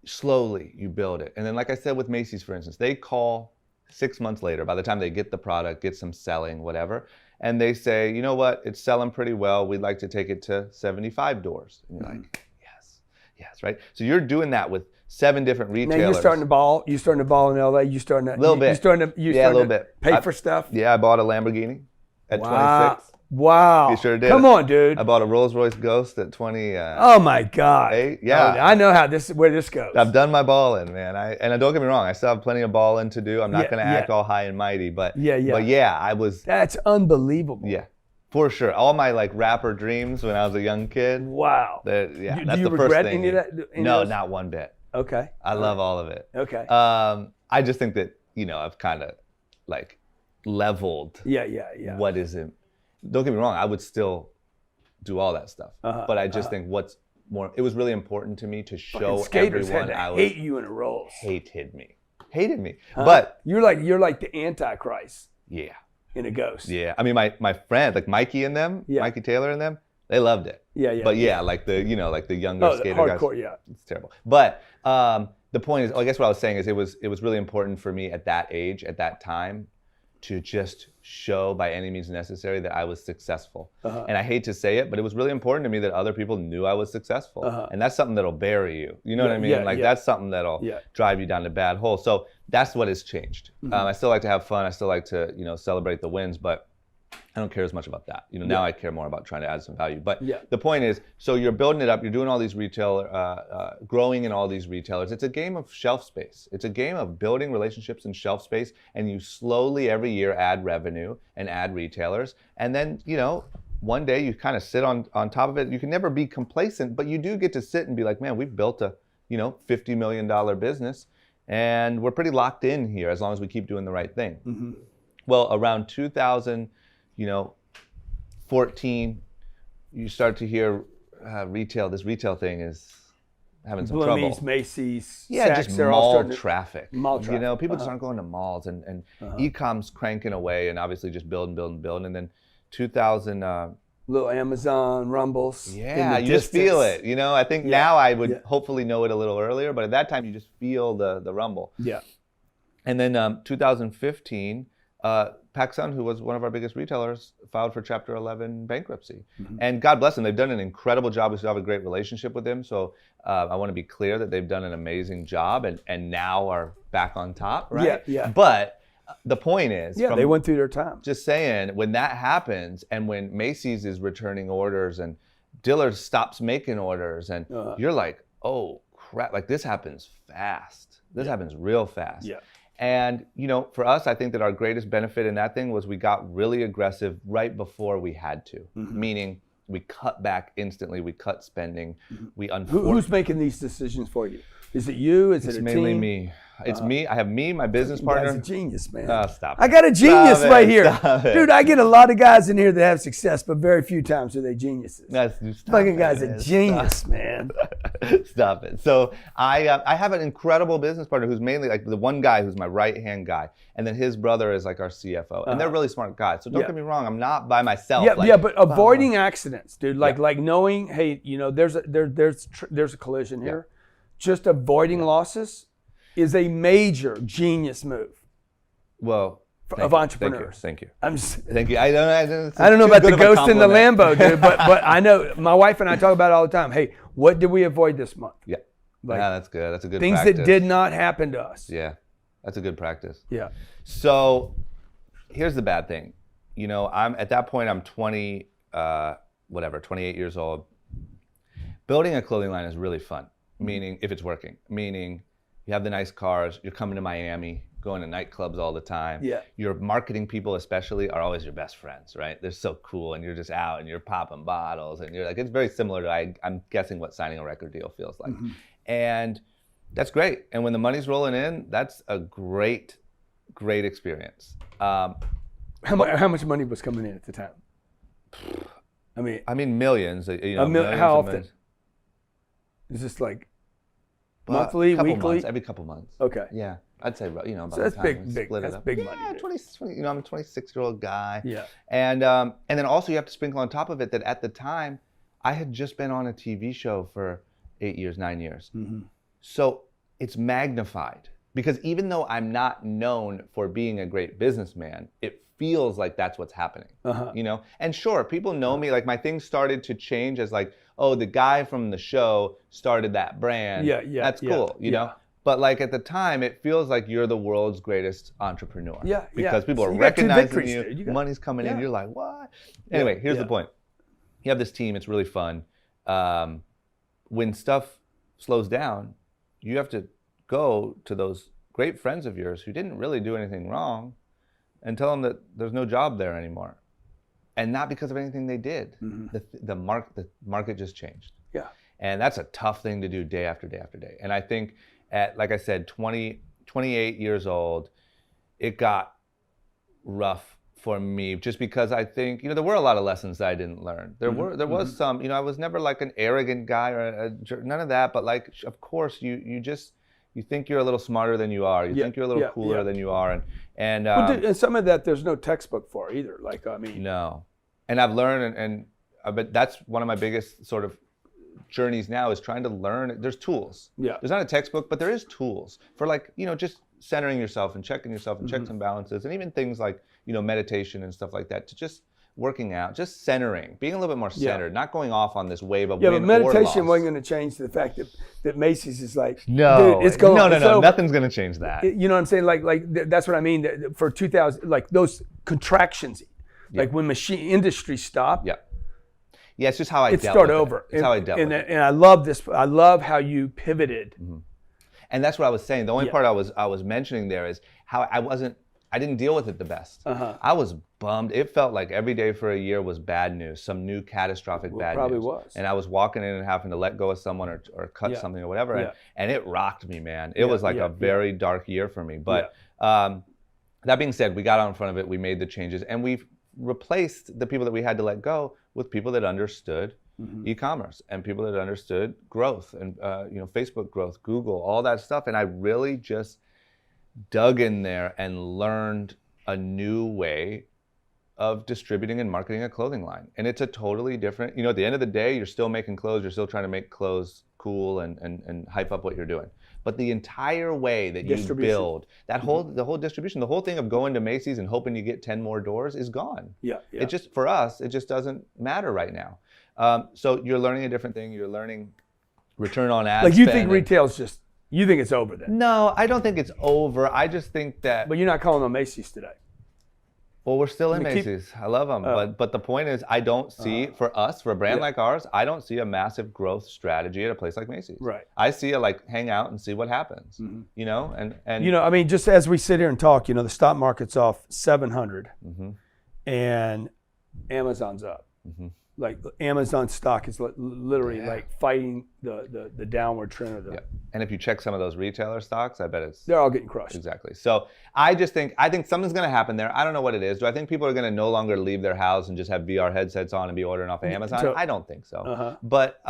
slowly you build it. And then, like I said with Macy's, for instance, they call 6 months later, by the time they get the product, get some selling, whatever, and they say, you know what, it's selling pretty well. We'd like to take it to 75 doors. And you're like, yes, right? So you're doing that with 7 different retailers. Now you're starting to ball in LA. You're starting to a little bit. You're starting to pay for stuff. Yeah, I bought a Lamborghini at 26. Wow. You sure did. Come on, dude. I bought a Rolls Royce Ghost at 20. Oh my God. 8. Yeah. I know where this goes. I've done my balling, man. And don't get me wrong, I still have plenty of balling to do. I'm not going to act all high and mighty, but I was. That's unbelievable. Yeah, for sure. All my like rapper dreams when I was a young kid. Wow. That's do you the first regret thing. any of that? No, not one bit. Okay. I love all of it. Okay. I just think that I've kind of like leveled. Yeah. What is it? Don't get me wrong, I would still do all that stuff. But I just think it was really important to me to show everyone I hate you in a Rolls. Hated me. Huh? But you're like the Antichrist. Yeah. In a Ghost. Yeah. I mean, my friend, like Mikey and them, Mikey Taylor and them, they loved it. Yeah. But like the younger skater guys. Hardcore, yeah. It's terrible. But the point is, I guess what I was saying is it was really important for me at that age, at that time, to just show by any means necessary that I was successful. And I hate to say it, but it was really important to me that other people knew I was successful. And that's something that'll bury you. You know what I mean? That's something that'll drive you down the bad hole. So that's what has changed. I still like to have fun. I still like to, celebrate the wins, but I don't care as much about that. Now I care more about trying to add some value. But the point is, so you're building it up, you're doing all these growing in all these retailers. It's a game of shelf space. It's a game of building relationships in shelf space, and you slowly every year add revenue and add retailers. And then, one day you kind of sit on top of it. You can never be complacent, but you do get to sit and be like, man, we've built a, $50 million business, and we're pretty locked in here as long as we keep doing the right thing. Mm-hmm. Well, around 2014, you start to hear this retail thing is having some trouble. Macy's, yeah, Saks, just they're mall all starting traffic. Mall traffic. People just aren't going to malls, and e-com's cranking away, and obviously just building, and then 2000. Little Amazon rumbles. Yeah, you just feel it. I think now I would hopefully know it a little earlier, but at that time you just feel the rumble. Yeah. And then 2015, PacSun, who was one of our biggest retailers, filed for Chapter 11 bankruptcy. Mm-hmm. And God bless them, they've done an incredible job. We still have a great relationship with them. So I want to be clear that they've done an amazing job and now are back on top, right? Yeah. But the point is, they went through their time. Just saying, when that happens, and when Macy's is returning orders, and Dillard's stops making orders, and you're like, oh crap! Like this happens fast. This happens real fast. Yeah. And for us, I think that our greatest benefit in that thing was we got really aggressive right before we had to. Mm-hmm. Meaning, we cut back instantly. We cut spending. Mm-hmm. We Who's making these decisions for you? Is it you? Is it a team? It's mainly me. It's me. I have my business partner. Guy's a genius, man. Stop it. I got a genius right here. Dude, I get a lot of guys in here that have success, but very few times are they geniuses. Fucking guy's a genius, man. Stop it. So I have an incredible business partner who's mainly like the one guy who's my right-hand guy. And then his brother is like our CFO. And they're really smart guys. So don't get me wrong, I'm not by myself. Yeah, but avoiding accidents, dude. Like knowing, hey, there's a collision here. Just avoiding losses is a major genius move. Well, of entrepreneurs. Thank you. Thank you. I don't know about the ghost in the Lambo, dude, but I know my wife and I talk about it all the time. Hey, what did we avoid this month? Yeah. Yeah, that's good. That's a good things practice. that did not happen to us. Yeah. That's a good practice. Yeah. So here's the bad thing. I'm at that point, I'm 28 years old. Building a clothing line is really fun, meaning if it's working, meaning you have the nice cars, you're coming to Miami, going to nightclubs all the time. Yeah. Your marketing people especially are always your best friends, right? They're so cool and you're just out and you're popping bottles and you're like, it's very similar to, I'm guessing what signing a record deal feels like. And that's great. And when the money's rolling in, that's a great experience. How much money was coming in at the time? I mean millions. Millions how often? Is this like monthly, weekly? Months, every couple months. Okay. Yeah. I'd say, by so that's the time big. we split That's it up. big yeah, money. 20, I'm a 26-year-old guy. Yeah. And then also you have to sprinkle on top of it that at the time, I had just been on a TV show for 8 years, 9 years. So it's magnified because even though I'm not known for being a great businessman, it feels like that's what's happening. And sure, people know me. Like my things started to change as like, oh, the guy from the show started that brand. Yeah. That's cool, you know? But like at the time, it feels like you're the world's greatest entrepreneur. Yeah. Because people are recognizing you, money's coming in, you're like, what? Anyway, here's the point. You have this team, it's really fun. When stuff slows down, you have to go to those great friends of yours who didn't really do anything wrong and tell them that there's no job there anymore. And not because of anything they did. The market just changed. Yeah. And that's a tough thing to do day after day after day. And I think at, like I said, 28 years old, it got rough for me just because I think, there were a lot of lessons that I didn't learn. There was some, I was never like an arrogant guy or none of that, but like, of course, you think you're a little smarter than you are. You think you're a little cooler than you are. And some of that there's no textbook for either. Like, No. And I've learned, but that's one of my biggest sort of journeys now is trying to learn. There's tools. Yeah. There's not a textbook, but there is tools for like, just centering yourself and checking yourself and checks and balances, and even things like, meditation and stuff like that, to just working out, just centering, being a little bit more centered, not going off on this wave of win but meditation or loss. wasn't going to change the fact that Macy's is like, no, dude, it's going no, nothing's going to change that. You know what I'm saying? Like that's what I mean. For 2000, like those contractions, like when machine industry stopped. Yeah. Yeah, it's just how I dealt with it. Start over. It's how I dealt with it. And I love this. I love how you pivoted. And that's what I was saying. The only part I was mentioning there is how I didn't deal with it the best. I was bummed. It felt like every day for a year was bad news, some new catastrophic bad news. Probably was. And I was walking in and having to let go of someone or cut something or whatever. And it rocked me, man. It was like a very dark year for me. But that being said, we got out in front of it. We made the changes. And we've replaced the people that we had to let go with people that understood e-commerce and people that understood growth and Facebook growth, Google, all that stuff. And I really just dug in there and learned a new way of distributing and marketing a clothing line. And it's a totally different, at the end of the day, you're still making clothes, you're still trying to make clothes cool and hype up what you're doing. But the entire way that you build that the whole distribution, the whole thing of going to Macy's and hoping you get 10 more doors is gone. It just, for us, it just doesn't matter right now. So you're learning a different thing. You're learning return on ad spend. Like you think retail's just, you think it's over then? No, I don't think it's over. I just think that. But you're not calling on Macy's today. Well, we're still in Macy's. I love them. But the point is, I don't see, for us, for a brand like ours, I don't see a massive growth strategy at a place like Macy's. Right. I see a hang out and see what happens, and just as we sit here and talk, the stock market's off 700 and Amazon's up. Like Amazon stock is literally like fighting the downward trend of the. And if you check some of those retailer stocks, I bet they're all getting crushed. Exactly. So I think something's going to happen there. I don't know what it is. Do I think people are going to no longer leave their house and just have VR headsets on and be ordering off of Amazon? I don't think so. But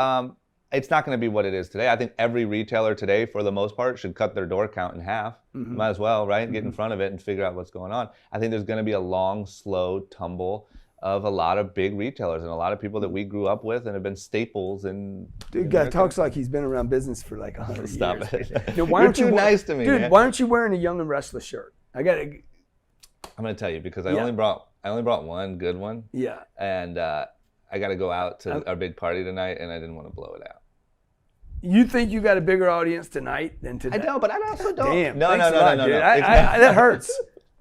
it's not going to be what it is today. I think every retailer today, for the most part, should cut their door count in half. Might as well, right? Get in front of it and figure out what's going on. I think there's going to be a long, slow tumble of a lot of big retailers and a lot of people that we grew up with and have been staples in. Dude, guy talks like he's been around business for like 100 years. Stop it. Dude, You're too nice to me, dude, man. why aren't you wearing a Young and Restless shirt? I'm going to tell you because I only brought one good one. Yeah. And I got to go out to our big party tonight, and I didn't want to blow it out. You think you got a bigger audience tonight than today? I know, but I also don't. Damn. No. That hurts.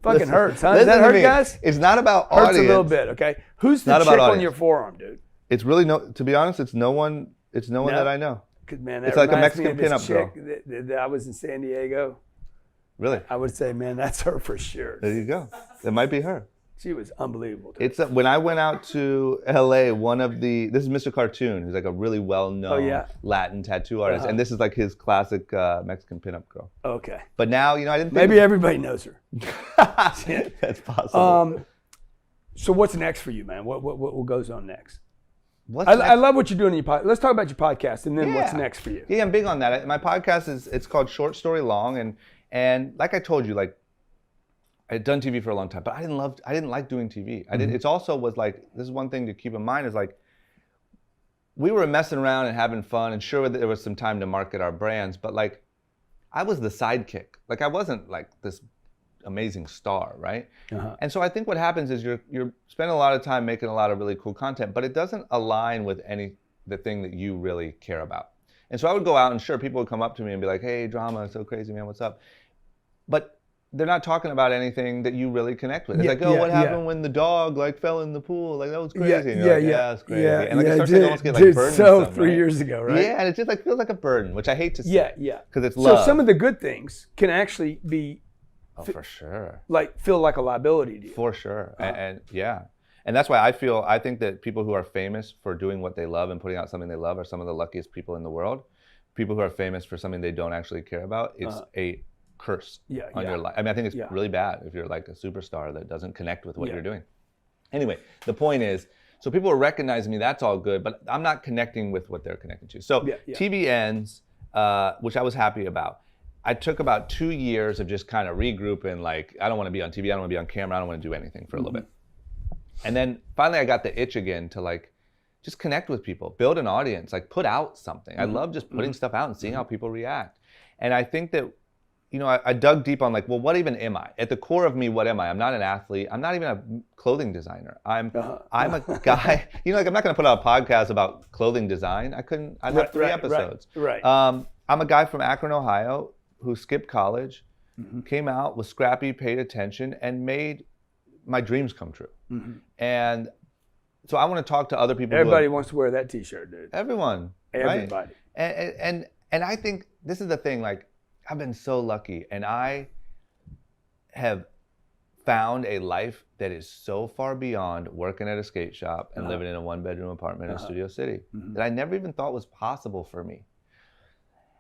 Fucking Listen, hurts. Huh? Does that hurt, guys? It's not about hurts audience. A little bit. Okay. Who's the chick on your forearm, dude? It's really to be honest, it's no one. It's no one that I know. Man, it's like a Mexican pinup girl. That I was in San Diego. Really? I would say, man, that's her for sure. There you go. It might be her. She was unbelievable. It's when I went out to LA, this is Mr. Cartoon, who's like a really well-known Latin tattoo artist, and this is like his classic Mexican pinup girl. Okay. But now, I didn't think maybe everybody knows her. That's possible. So what's next for you, man? What goes on next? I love what you're doing in your podcast. Let's talk about your podcast, and then what's next for you. Yeah, I'm big on that. My podcast it's called Short Story Long, and like I told you, like, I had done TV for a long time, but I didn't like doing TV. It's also was like, this is one thing to keep in mind is like, we were messing around and having fun, and sure there was some time to market our brands, but like, I was the sidekick. Like I wasn't like this amazing star, right? And so I think what happens is you're spending a lot of time making a lot of really cool content, but it doesn't align with the thing that you really care about. And so I would go out and sure, people would come up to me and be like, hey, drama, it's so crazy, man, what's up? But they're not talking about anything that you really connect with. It's like, what happened when the dog like fell in the pool? Like that was crazy. Yeah, it's crazy. And like it starts to almost get like burdensome. So 3 years ago, right? Yeah, and it just like feels like a burden, which I hate to see. Yeah. Because it's love. So some of the good things can actually be for sure. Like feel like a liability to you. For sure. And that's why I think that people who are famous for doing what they love and putting out something they love are some of the luckiest people in the world. People who are famous for something they don't actually care about, it's a curse on your life. I mean, I think it's really bad if you're like a superstar that doesn't connect with what you're doing. Anyway, the point is, so people are recognizing me, that's all good, but I'm not connecting with what they're connecting to. So TV ends, which I was happy about. I took about 2 years of just kind of regrouping, like, I don't want to be on TV, I don't want to be on camera, I don't want to do anything for a little bit. And then finally I got the itch again to like, just connect with people, build an audience, like put out something. I love just putting stuff out and seeing how people react. And I think that, I dug deep on like, well, what even am I? At the core of me, what am I? I'm not an athlete. I'm not even a clothing designer. I'm a guy, like I'm not going to put out a podcast about clothing design. I'd have 3 episodes. Right. I'm a guy from Akron, Ohio, who skipped college, came out, was scrappy, paid attention, and made my dreams come true. And so I want to talk to other people. Everybody wants to wear that t-shirt, dude. Everyone. Everybody. Right? And I think this is the thing, like, I've been so lucky, and I have found a life that is so far beyond working at a skate shop and living in a 1-bedroom apartment in Studio City that I never even thought was possible for me.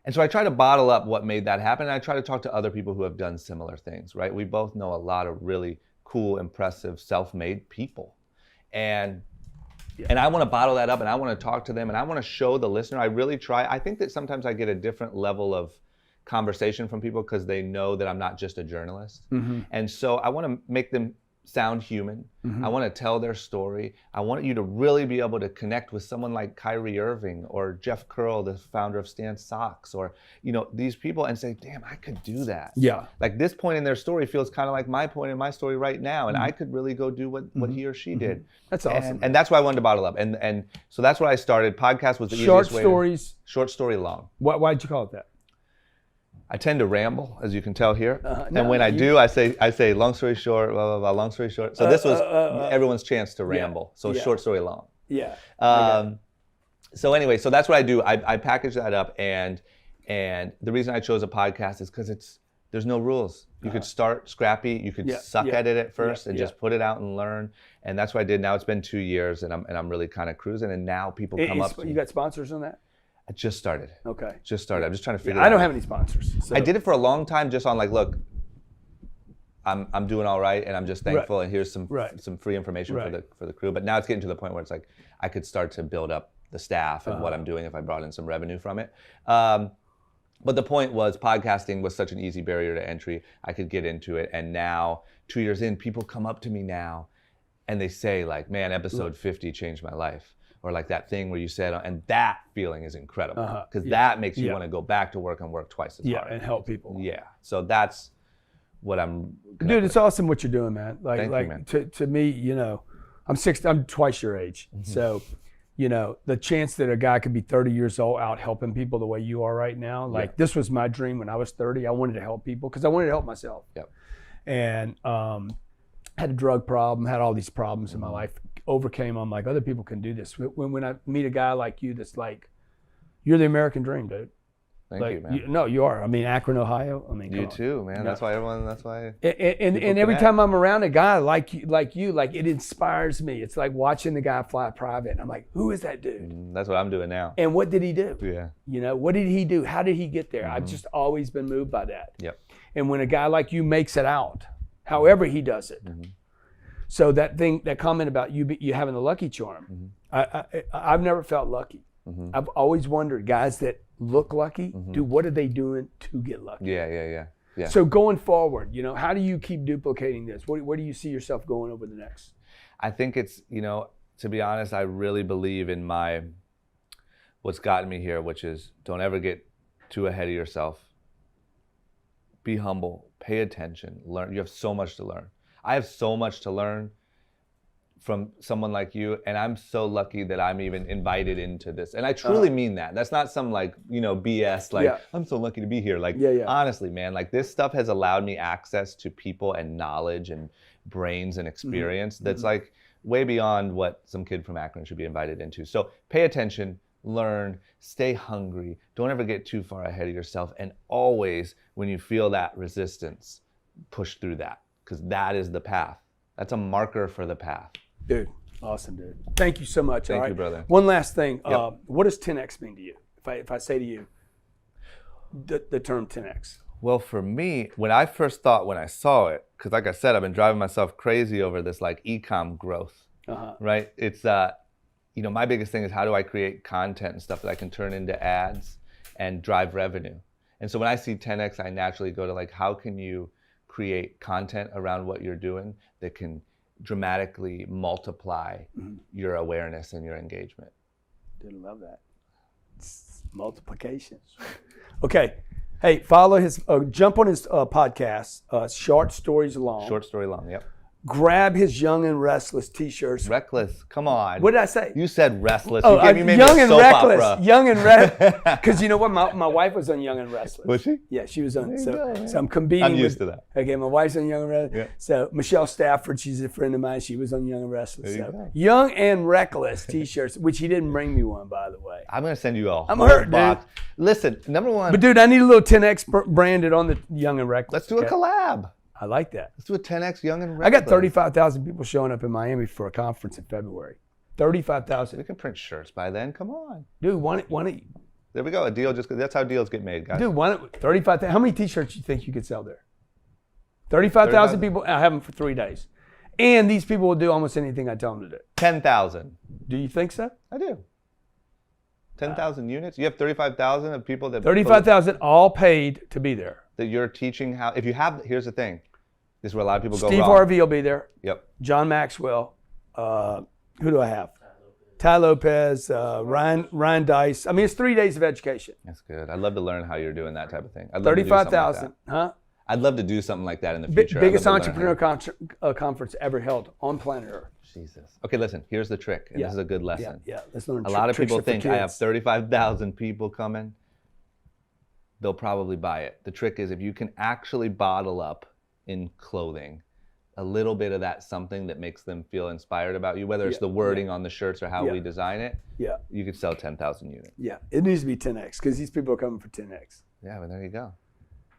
And so I try to bottle up what made that happen, and I try to talk to other people who have done similar things, right? We both know a lot of really cool, impressive, self-made people. And I want to bottle that up, and I want to talk to them, and I want to show the listener. I really try. I think that sometimes I get a different level of conversation from people because they know that I'm not just a journalist. And so I want to make them sound human. I want to tell their story. I want you to really be able to connect with someone like Kyrie Irving or Jeff Curl, the founder of Stan Socks, or these people, and say, damn, I could do that. Yeah. Like this point in their story feels kind of like my point in my story right now, and I could really go do what he or she did. That's awesome. And that's why I wanted to bottle up. And so that's what I started. Podcast was the easiest way. Short story long. Why'd you call it that? I tend to ramble, as you can tell here. And when I do, I say long story short, blah, blah, blah, long story short. So this was everyone's chance to ramble. So short story long. Yeah. So anyway, so that's what I do. I package that up, and the reason I chose a podcast is because there's no rules. You could start scrappy, you could suck at it at first and just put it out and learn. And that's what I did. Now it's been 2 years, and I'm really kind of cruising. And now people come up to me. You got sponsors on that? I just started. Okay. Just started. I'm just trying to figure it out. I don't have any sponsors. So. I did it for a long time just on like, look, I'm doing all right, and I'm just thankful, and here's some free information for the crew. But now it's getting to the point where it's like I could start to build up the staff and what I'm doing if I brought in some revenue from it. But the point was, podcasting was such an easy barrier to entry. I could get into it, and now 2 years in, people come up to me now, and they say like, "Man, episode 50 changed my life." Or like that thing where you said, and that feeling is incredible because that makes you want to go back to work and work twice as hard. Yeah, and help people. Yeah, so that's what I'm. Dude, it's awesome what you're doing, man. Like, Thank you, man. To me, you know, I'm twice your age, so you know the chance that a guy could be 30 years old out helping people the way you are right now. Like this was my dream when I was 30. I wanted to help people because I wanted to help myself. Yep. And had a drug problem, had all these problems in my life. Overcame. I'm like, other people can do this. When I meet a guy like you, that's like, you're the American dream, dude. Thank you, man. No, you are. I mean, Akron, Ohio. I mean, you too, man. That's why everyone. That's why. And every time I'm around a guy like you, like it inspires me. It's like watching the guy fly private. And I'm like, who is that dude? That's what I'm doing now. And what did he do? Yeah. You know, what did he do? How did he get there? I've just always been moved by that. Yep. And when a guy like you makes it out, however he does it. So that comment about you having the lucky charm, I've never felt lucky. I've always wondered, guys that look lucky, what are they doing to get lucky? Yeah. So going forward, you know, how do you keep duplicating this? Where do you see yourself going over the next? I think it's, you know, to be honest, I really believe in what's gotten me here, which is don't ever get too ahead of yourself. Be humble, pay attention, learn. You have so much to learn. I have so much to learn from someone like you, and I'm so lucky that I'm even invited into this. And I truly mean that. That's not some like, you know, BS, like, I'm so lucky to be here. Like, honestly, man, like this stuff has allowed me access to people and knowledge and brains and experience that's like way beyond what some kid from Akron should be invited into. So pay attention, learn, stay hungry. Don't ever get too far ahead of yourself. And always, when you feel that resistance, push through that. Because that is the path. That's a marker for the path. Dude, awesome, dude. Thank you so much. Thank you, brother. One last thing. Yep. What does 10X mean to you? If I say to you the term 10X. Well, for me, when I first thought, when I saw it, because like I said, I've been driving myself crazy over this like e-com growth, right? It's, you know, my biggest thing is how do I create content and stuff that I can turn into ads and drive revenue? And so when I see 10X, I naturally go to like, how can you create content around what you're doing that can dramatically multiply your awareness and your engagement? Dude, I love that. It's multiplication. Okay. Hey, follow his, jump on his podcast, Short Stories Long. Short Story Long, yep. Grab his Young and Restless t-shirts. Reckless, come on. What did I say? You said restless. Oh, you made Young me a and soap Reckless. opera. Young and Restless. Because you know what? My wife was on Young and Restless. Was she? Yeah, she was on. There you So, go, man. so I'm competing. I'm used to that. Okay, my wife's on Young and Restless. Yeah. So Michelle Stafford, she's a friend of mine. She was on Young and Restless. There you So go. Young and Reckless t-shirts, which he didn't bring me one, by the way. I'm going to send you a I'm whole hurt, box. dude. Listen, number one. But dude, I need a little 10X branded on the Young and Reckless. Let's do a collab. I like that. Let's do a 10X Young and Reckless. I got 35,000 people showing up in Miami for a conference in February. 35,000. We can print shirts by then. Come on. Dude, why don't There we go. A deal just, that's how deals get made, guys. Dude, 35,000. How many t-shirts do you think you could sell there? 35,000 people. I have them for 3 days. And these people will do almost anything I tell them to do. 10,000. Do you think so? I do. 10,000 units? You have 35,000 of people that 35,000 all paid to be there. That you're teaching how, if you have, here's the thing. This is where a lot of people go wrong. Steve Harvey will be there. Yep. John Maxwell. Who do I have? Ty Lopez, Ryan Dice. I mean, it's 3 days of education. That's good. I'd love to learn how you're doing that type of thing. 35,000, huh? I'd love to do something like that in the future. Biggest entrepreneur conference ever held on planet Earth. Jesus. Okay, listen, here's the trick, and this is a good lesson. Yeah, let's learn a lot of people think I have kids. 35,000 people coming. They'll probably buy it. The trick is if you can actually bottle up in clothing a little bit of that something that makes them feel inspired about you, whether it's the wording on the shirts or how we design it, you could sell 10,000 units. Yeah, it needs to be 10X because these people are coming for 10X. Yeah, but there you go.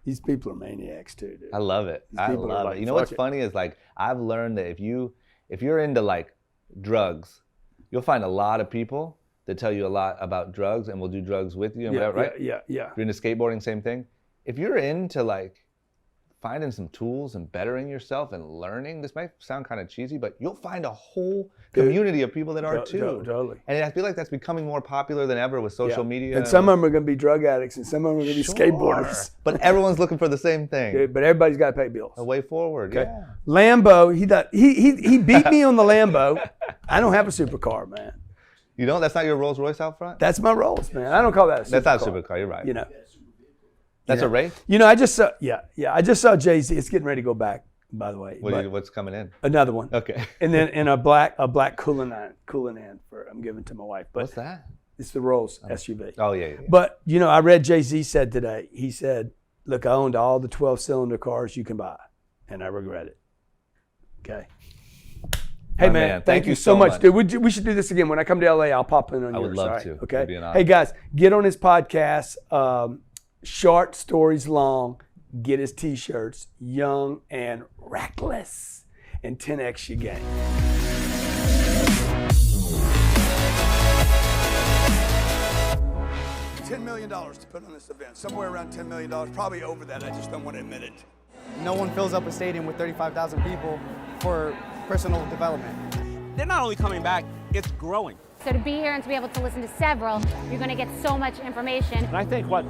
These people are maniacs too, dude. I love it. I love it. You know what's funny is like I've learned that if you're into like drugs, you'll find a lot of people that tell you a lot about drugs and will do drugs with you and whatever, right? Yeah. If you're into skateboarding, same thing. If you're into like finding some tools and bettering yourself and learning. This might sound kind of cheesy, but you'll find a whole community of people that are too. Totally. And I feel like that's becoming more popular than ever with social media. And some of them are going to be drug addicts, and some of them are going to be skateboarders. But everyone's looking for the same thing. But everybody's got to pay bills. A way forward. Okay. Yeah. Lambo. He beat me on the Lambo. I don't have a supercar, man. You don't? That's not your Rolls Royce out front? That's my Rolls, man. I don't call that a supercar. That's not a supercar. You're right. You know. That's a Wraith? You know, I just saw, I just saw Jay-Z. It's getting ready to go back, by the way. What's coming in? Another one. Okay. And then in a black Cullinan I'm giving to my wife. But what's that? It's the Rolls SUV. Oh, yeah. But, you know, I read Jay-Z said today, he said, look, I owned all the 12-cylinder cars you can buy, and I regret it. Okay. Hey, man, thank you so much, dude. We should do this again. When I come to LA, I'll pop in on yours. I would love right? to. Okay. It'd be an honor. Hey, guys, get on his podcast. Short stories long. Get his t-shirts. Young and reckless. And 10x your game. $10 million to put on this event. Somewhere around $10 million. Probably over that. I just don't want to admit it. No one fills up a stadium with 35,000 people for personal development. They're not only coming back, it's growing. So to be here and to be able to listen to several, you're going to get so much information. And I think what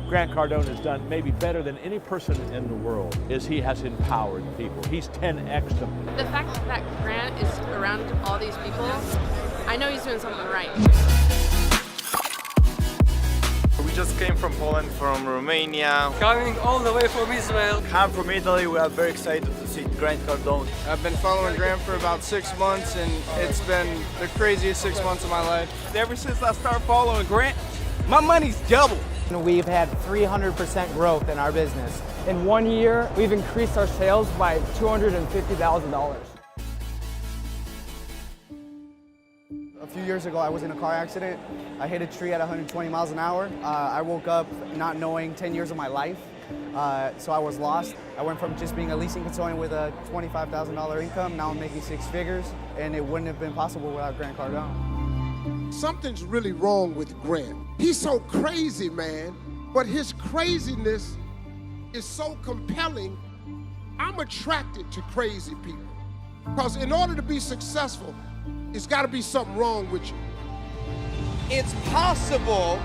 Grant Cardone has done maybe better than any person in the world is he has empowered people. He's 10x'd them. The fact that Grant is around all these people, I know he's doing something right. We just came from Poland, from Romania. Coming all the way from Israel. I'm from Italy. We are very excited to see Grant Cardone. I've been following Grant for about 6 months, and it's been the craziest 6 months of my life. Ever since I started following Grant, my money's doubled. We've had 300% growth in our business. In 1 year, we've increased our sales by $250,000. A few years ago, I was in a car accident. I hit a tree at 120 miles an hour. I woke up not knowing 10 years of my life, so I was lost. I went from just being a leasing consultant with a $25,000 income, now I'm making 6 figures, and it wouldn't have been possible without Grant Cardone. Something's really wrong with Grant. He's so crazy, man, but his craziness is so compelling. I'm attracted to crazy people, because in order to be successful, it's got to be something wrong with you. It's possible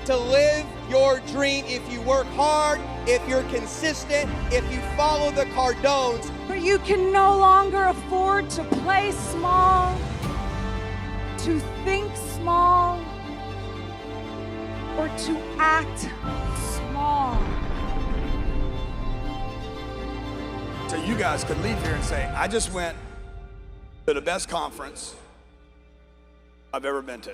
to live your dream if you work hard, if you're consistent, if you follow the Cardones. But you can no longer afford to play small, to think small, or to act small. So you guys could leave here and say, I just went to the best conference I've ever been to.